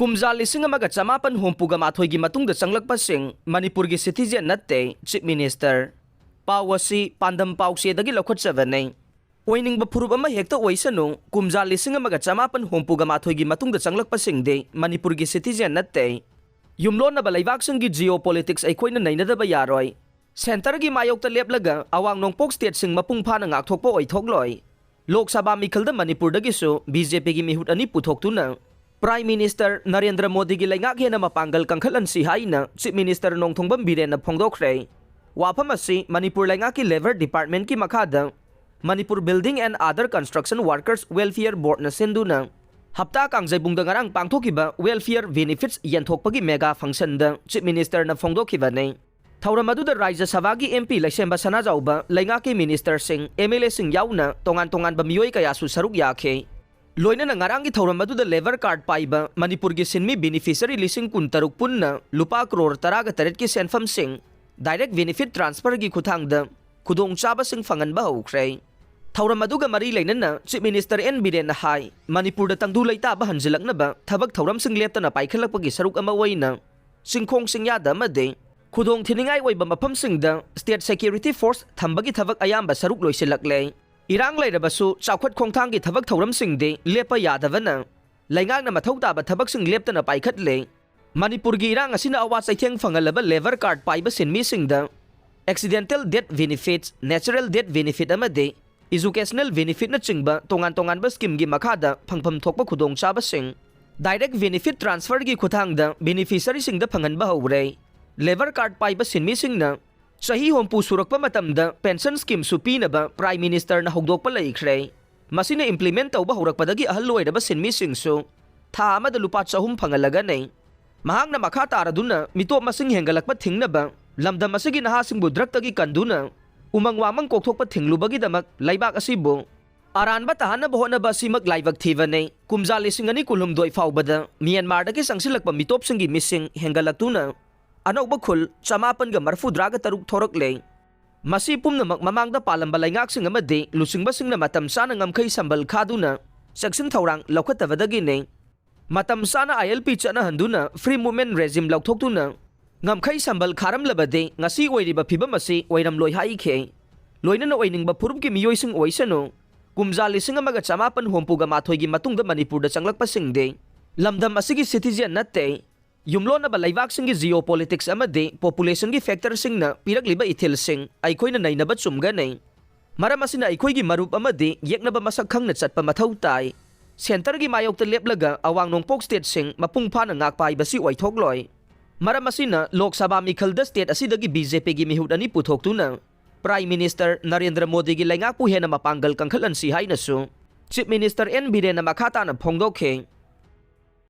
ꯀꯨꯝꯖꯥ 1958ꯒꯤ ꯃꯇꯨꯡꯗ ꯆꯪꯂꯛꯄꯁꯤꯡ ꯃꯅꯤꯄꯨꯔꯒꯤ ꯁꯤꯇꯤꯖꯦꯟ ꯅꯠꯇꯦ, ꯆꯤꯞ ꯃꯤꯅꯤꯁꯇꯔ꯫ ꯄꯥꯎ ꯑꯁꯤ ꯄꯥꯟꯗꯝ ꯄꯥꯎꯆꯦꯗꯒꯤ ꯂꯧꯈꯠꯆꯕꯅꯤ꯫ ꯑꯣꯏꯅꯤꯡꯕ ꯐꯨꯔꯨꯞ ꯑꯃ ꯍꯦꯛꯇ ꯑꯣꯏꯁꯅꯨ, ꯀꯨꯝꯖꯥ 1958ꯒꯤ ꯃꯇꯨꯡꯗ ꯆꯪꯂꯛꯄꯁꯤꯡꯗꯤ ꯃꯅꯤꯄꯨꯔꯒꯤ ꯁꯤꯇꯤꯖꯦꯟ ꯅꯠꯇꯦ꯫ ꯌꯨꯝꯂꯣꯟꯅꯕ ꯂꯩꯕꯥꯛꯁꯤꯡꯒꯤ ꯖꯤꯑꯣꯄꯣꯂꯤꯇꯤꯛꯁ ꯑꯩꯈꯣꯏꯅ ꯅꯩꯅꯗꯕ ꯌꯥꯔꯣꯏ꯫ ꯁꯦꯟꯇꯔꯒꯤ ꯃꯥꯌꯣꯛꯇ ꯂꯦꯞꯂꯒ ꯑꯋꯥꯡ ꯅꯣꯡꯄꯣꯛ ꯁ꯭ꯇꯦꯠꯁꯤꯡ ꯃꯄꯨꯡ ꯐꯥꯅ ꯉꯥꯛꯊꯣꯛꯄ ꯑꯣꯏꯊꯣꯛꯂꯣꯏ꯫ ꯂꯣꯛ ꯁꯚꯥ ꯃꯤꯈꯜꯗ ꯃꯅꯤꯄꯨꯔꯗꯒꯤꯁꯨ ꯕꯤꯖꯦꯄꯤꯒꯤ ꯃꯤꯍꯨꯠ ꯑꯅꯤ ꯄꯨꯊꯣꯛꯇꯨꯅ ꯄ꯭ꯔꯥꯏꯝ ꯃꯤꯅꯤꯁꯇꯔ ꯅꯔꯦꯟꯗ꯭ꯔ ꯃꯣꯗꯤꯒꯤ ꯂꯩꯉꯥꯛ ꯍꯦꯟꯅ ꯃꯄꯥꯡꯒꯜ ꯀꯟꯈꯠꯍꯟꯁꯤ ꯍꯥꯏꯅ ꯆꯤꯞ ꯃꯤꯅꯤꯁꯇꯔ ꯅꯣꯡꯊꯣꯝꯕꯝ ꯕꯤꯔꯦꯟꯅ ꯐꯣꯡꯗꯣꯛꯈ꯭ꯔꯦ꯫ ꯋꯥꯐꯝ ꯑꯁꯤ ꯃꯅꯤꯄꯨꯔ ꯂꯩꯉꯥꯛꯀꯤ ꯂꯦꯕꯔ ꯗꯤꯄꯥꯔꯠꯃꯦꯟꯠꯀꯤ ꯃꯈꯥꯗ Manipur building and other construction workers welfare ꯕꯣꯔꯗꯅ ꯁꯤꯟꯗꯨꯅ ꯍꯞꯇꯥ ꯀꯥꯡꯖꯩꯕꯨꯡꯗ ꯉꯔꯥꯡ ꯄꯥꯡꯊꯣꯛꯈꯤꯕ ꯋꯦꯜꯐꯤꯌꯔ ꯕꯦꯅꯤꯐꯤꯠꯁ ꯌꯦꯟꯊꯣꯛꯄꯒꯤ メガ ꯐꯪꯁꯟꯗ ꯆꯤꯞ ꯃꯤꯅꯤꯁꯇꯔꯅ ꯐꯣꯡꯗꯣꯛꯈꯤꯕꯅꯤ꯫ ꯊꯧꯔꯝ ꯑꯗꯨꯗ ꯔꯥꯖ꯭ꯌ ꯁꯚꯥꯒꯤ MP ꯂꯩꯁꯦꯝꯕ ꯁꯅꯥꯖꯥꯎꯕ, ꯂꯩꯉꯥꯛꯀꯤ ꯃꯤꯅꯤꯁꯇꯔꯁꯤꯡ, MLAꯁꯤꯡ ꯌꯥꯎꯅ ꯇꯣꯉꯥꯟ-ꯇꯣꯉꯥꯟꯕ ꯃꯤꯑꯣꯏ ꯀꯌꯥꯁꯨ ꯁꯔꯨꯛ ꯌꯥꯈꯤ꯫ ꯂꯣꯏꯅꯅ ꯉꯔꯥꯡꯒꯤ ꯊꯧꯔꯝ ꯑꯗꯨꯗ ꯂꯦꯕꯔ ꯀꯥꯔꯗ ꯄꯥꯏꯕ ꯃꯅꯤꯄꯨꯔꯒꯤ ꯁꯤꯟꯃꯤ ꯕꯦꯅꯤꯐꯤꯁꯔꯤ 23,000 ꯄꯨꯟꯅ ꯂꯨꯄꯥ ꯀ꯭ꯔꯣꯔ 18ꯒꯤ ꯁꯦꯟꯐꯝꯁꯤꯡ ꯗꯥꯏꯔꯦꯛ ꯕꯦꯅꯤꯐꯤꯠ ꯇ꯭ꯔꯥꯟꯁꯐꯔꯒꯤ ꯈꯨꯠꯊꯥꯡꯗ ꯈꯨꯗꯣꯡꯆꯥꯕꯁꯤꯡ ꯐꯪꯍꯟꯕ ꯍꯧꯈ꯭ꯔꯦ꯫ ꯊꯧꯔꯝ ꯑꯗꯨꯒ ꯃꯔꯤ ꯂꯩꯅꯅ ꯆꯤꯞ ꯃꯤꯅꯤꯁꯇꯔ ꯑꯦꯟ ꯕꯤꯔꯦꯟꯅ ꯍꯥꯏ ꯃꯅꯤꯄꯨꯔꯗ ꯇꯪꯗꯨ ꯂꯩꯇꯥꯕ ꯍꯟꯖꯤꯜꯂꯛꯅꯕ ꯊꯕꯛ ꯊꯧꯔꯝꯁꯤꯡ ꯂꯦꯞꯇꯅ ꯄꯥꯏꯈꯠꯂꯛꯄꯒꯤ ꯁꯔꯨꯛ ꯑꯃ ꯑꯣꯏꯅ ꯆꯤꯡꯈꯣꯡ ꯆꯤꯡꯌꯥꯗ ꯑꯃꯗꯤ ꯈꯨꯗꯣꯡꯊꯤꯅꯤꯡꯉꯥꯏ ꯑꯣꯏꯕ ꯃꯐꯝꯁꯤꯡꯗ ꯁ꯭ꯇꯦꯠ ꯁꯦꯀ꯭ꯌꯨꯔꯤꯇꯤ ꯐꯣꯔꯁ ꯊꯝꯕꯒꯤ ꯊꯕꯛ ꯑꯌꯥꯝꯕ ꯁꯔꯨꯛ ꯂꯣꯏꯁꯤꯜꯂꯛꯂꯦ꯫ ꯏꯔꯥꯡ ꯂꯩꯔꯕꯁꯨ ꯆꯥꯎꯈꯠ ꯈꯣꯡꯊꯥꯡꯒꯤ ꯊꯕꯛ ꯊꯧꯔꯝꯁꯤꯡꯗꯤ ꯂꯦꯞꯄ ꯌꯥꯗꯕꯅ ꯂꯩꯉꯥꯛꯅ ꯃꯊꯧ ꯇꯥꯕ ꯊꯕꯛꯁꯤꯡ ꯂꯦꯞꯇꯅ ꯄꯥꯏꯈꯠꯂꯦ꯫ ꯃꯅꯤꯄꯨꯔꯒꯤ ꯏꯔꯥꯡ ꯑꯁꯤꯅ ꯑꯋꯥ ꯆꯩꯊꯦꯡ ꯐꯪꯍꯜꯂꯕ ꯂꯦꯕꯔ ꯀꯥꯔꯗ ꯄꯥꯏꯕ ꯁꯤꯟꯃꯤꯁꯤꯡꯗ accidental death benefit, natural death benefit ꯑꯃꯗꯤ ꯏꯖꯨꯀꯦꯁꯅꯦꯜ ꯕꯦꯅꯤꯐꯤꯠꯅꯆꯤꯡꯕ ꯇꯣꯉꯥꯟ-ꯇꯣꯉꯥꯟꯕ ꯁ꯭ꯀꯤꯝꯒꯤ ꯃꯈꯥꯗ ꯐꯪꯐꯝ ꯊꯣꯛꯄ ꯈꯨꯗꯣꯡꯆꯥꯕꯁꯤꯡ ꯗꯥꯏꯔꯦꯛ ꯕꯦꯅꯤꯐꯤꯠ ꯇ꯭ꯔꯥꯟꯁꯐꯔꯒꯤ ꯈꯨꯠꯊꯥꯡꯗ ꯕꯦꯅꯤꯐꯤꯁꯔꯤꯁꯤꯡꯗ ꯐꯪꯍꯟꯕ ꯍꯧꯔꯦ꯫ ꯂꯦꯕꯔ ꯀꯥꯔꯗ ꯄꯥꯏꯕ ꯁꯤꯟꯃꯤꯁꯤꯡꯅ ꯆꯍꯤ 70 ꯁꯨꯔꯛꯄ ꯃꯇꯝꯗ ꯄꯦꯟꯁꯟ ꯁ꯭ꯀꯤꯝꯁꯨ ꯄꯤꯅꯕ ꯄ꯭ꯔꯥꯏꯝ ꯃꯤꯅꯤꯁꯇꯔꯅ ꯍꯧꯗꯣꯛꯄ ꯂꯩꯈ꯭ꯔꯦ꯫ ꯃꯁꯤꯅ ꯏꯝꯄ꯭ꯂꯤꯃꯦꯟꯠ ꯇꯧꯕ ꯍꯧꯔꯛꯄꯗꯒꯤ ꯑꯍꯜ ꯑꯣꯏꯔꯕ ꯁꯤꯟꯃꯤꯁꯤꯡꯁꯨ ꯊꯥ ꯑꯃꯗ ꯂꯨꯄꯥ 300 ꯐꯪꯍꯜꯂꯒꯅꯤ꯫ ꯃꯍꯥꯛꯅ ꯃꯈꯥ ꯇꯥꯔꯗꯨꯅ ꯃꯤꯇꯣꯞ ꯃꯁꯤꯡ ꯍꯦꯟꯒꯠꯂꯛꯄ ꯊꯤꯡꯅꯕ ꯂꯝꯗꯝ ꯑꯁꯤꯒꯤ ꯅꯍꯥꯁꯤꯡꯕꯨ ꯗ꯭ꯔꯒꯇꯒꯤ ꯀꯟꯗꯨꯅ ꯎꯃꯪ ꯋꯥꯃꯪ ꯀꯣꯛꯊꯣꯛꯄ ꯊꯤꯡꯂꯨꯕꯒꯤꯗꯃꯛ ꯂꯩꯕꯥꯛ ꯑꯁꯤꯕꯨ ꯑꯔꯥꯟꯕ ꯇꯥꯍꯟꯅꯕ ꯍꯣꯠꯅꯕ ꯑꯁꯤꯃꯛ ꯂꯥꯏꯕꯛ ꯊꯤꯕꯅꯤ꯫ ꯀꯨꯝꯖꯥ 2012 ꯐꯥꯎꯕꯗ ꯃ꯭ꯌꯥꯟꯃꯥꯔꯗꯒꯤ ꯆꯪꯁꯤꯜꯂꯛꯄ ꯃꯤꯇꯣꯞꯁꯤꯡꯒꯤ ꯃꯤꯁꯤꯡ ꯍꯦꯟꯒꯠꯂꯛꯇꯨꯅ ꯑꯅꯧꯕ ꯈꯨꯜ 943 ꯊꯣꯔꯛꯂꯦ꯫ ꯃꯁꯤ ꯄꯨꯝꯅꯃꯛ ꯃꯃꯥꯡꯗ ꯄꯥꯜꯂꯝꯕ ꯂꯩꯉꯥꯛꯁꯤꯡ ꯑꯃꯗꯤ ꯂꯨꯆꯤꯡꯕꯁꯤꯡꯅ ꯃꯇꯝ ꯆꯥꯅ ꯉꯝꯈꯩ ꯁꯝꯕꯜ ꯈꯥꯗꯨꯅ ꯆꯦꯛꯁꯤꯟ ꯊꯧꯔꯥꯡ ꯂꯧꯈꯠꯇꯕꯗꯒꯤꯅꯤ꯫ ꯃꯇꯝ ꯆꯥꯅ ILP ꯆꯠꯅꯍꯟꯗꯨꯅ ꯐ꯭ꯔꯤ ꯃꯨꯚꯃꯦꯟꯠ ꯔꯦꯖꯤꯝ ꯂꯧꯊꯣꯛꯇꯨꯅ ꯉꯝꯈꯩ ꯁꯝꯕꯜ ꯈꯥꯔꯝꯂꯕꯗꯤ ꯉꯁꯤ ꯑꯣꯏꯔꯤꯕ ꯐꯤꯕꯝ ꯑꯁꯤ ꯑꯣꯏꯔꯝꯂꯣꯏ ꯍꯥꯏꯈꯤ꯫ ꯂꯣꯏꯅꯅ ꯑꯣꯏꯅꯤꯡꯕ ꯐꯨꯔꯨꯞꯀꯤ ꯃꯤꯑꯣꯏꯁꯤꯡ ꯑꯣꯏꯁꯅꯨ, ꯀꯨꯝꯖꯥ 1958ꯒꯤ ꯃꯇꯨꯡꯗ ꯃꯅꯤꯄꯨꯔꯗ ꯆꯪꯂꯛꯄꯁꯤꯡꯗꯤ ꯂꯝꯗꯝ ꯑꯁꯤꯒꯤ ꯁꯤꯇꯤꯖꯦꯟ ꯅꯠꯇꯦ꯫ ꯌꯨꯝꯂꯣꯟꯅꯕ ꯂꯩꯕꯥꯛꯁꯤꯡꯒꯤ ꯖꯤꯑꯣꯄꯣꯂꯤꯇꯤꯛꯁ ꯑꯃꯗꯤ ꯄꯣꯄꯨꯂꯦꯁꯟꯒꯤ ꯐꯦꯛꯇꯔꯁꯤꯡꯅ ꯄꯤꯔꯛꯂꯤꯕ ꯏꯊꯤꯜꯁꯤꯡ ꯑꯩꯈꯣꯏꯅ ꯅꯩꯅꯕ ꯆꯨꯝꯒꯅꯤ꯫ ꯃꯔꯝ ꯑꯁꯤꯅ ꯑꯩꯈꯣꯏꯒꯤ ꯃꯔꯨꯞ ꯑꯃꯗꯤ ꯌꯦꯛꯅꯕ ꯃꯁꯛ ꯈꯪꯅ ꯆꯠꯄ ꯃꯊꯧ ꯇꯥꯏ꯫ ꯁꯦꯟꯇꯔꯒꯤ ꯃꯥꯌꯣꯛꯇ ꯂꯦꯞꯂꯒ ꯑꯋꯥꯡ ꯅꯣꯡꯄꯣꯛ ꯁ꯭ꯇꯦꯠꯁꯤꯡ ꯃꯄꯨꯡ ꯐꯥꯅ ꯉꯥꯛꯄ ꯍꯥꯏꯕꯁꯤ ꯑꯣꯏꯊꯣꯛꯂꯣꯏ꯫ ꯃꯔꯝ ꯑꯁꯤꯅ ꯂꯣꯛ ꯁꯚꯥ ꯃꯤꯈꯜꯗ ꯁ꯭ꯇꯦꯠ ꯑꯁꯤꯗꯒꯤ ꯕꯤꯖꯦꯄꯤꯒꯤ ꯃꯤꯍꯨꯠ ꯑꯅꯤ ꯄꯨꯊꯣꯛꯇꯨꯅ ꯄ꯭ꯔꯥꯏꯝ ꯃꯤꯅꯤꯁꯇꯔ ꯅꯔꯦꯟꯗ꯭ꯔ ꯃꯣꯗꯤꯒꯤ ꯂꯩꯉꯥꯛꯄꯨ ꯍꯦꯟꯅ ꯃꯄꯥꯡꯒꯜ ꯀꯟꯈꯠꯍꯟꯁꯤ ꯍꯥꯏꯅꯁꯨ ꯆꯤꯞ ꯃꯤꯅꯤꯁꯇꯔ ꯑꯦꯟ ꯕꯤꯔꯦꯟꯅ ꯃꯈꯥ ꯇꯥꯅ ꯐꯣꯡꯗꯣꯛꯈꯤ꯫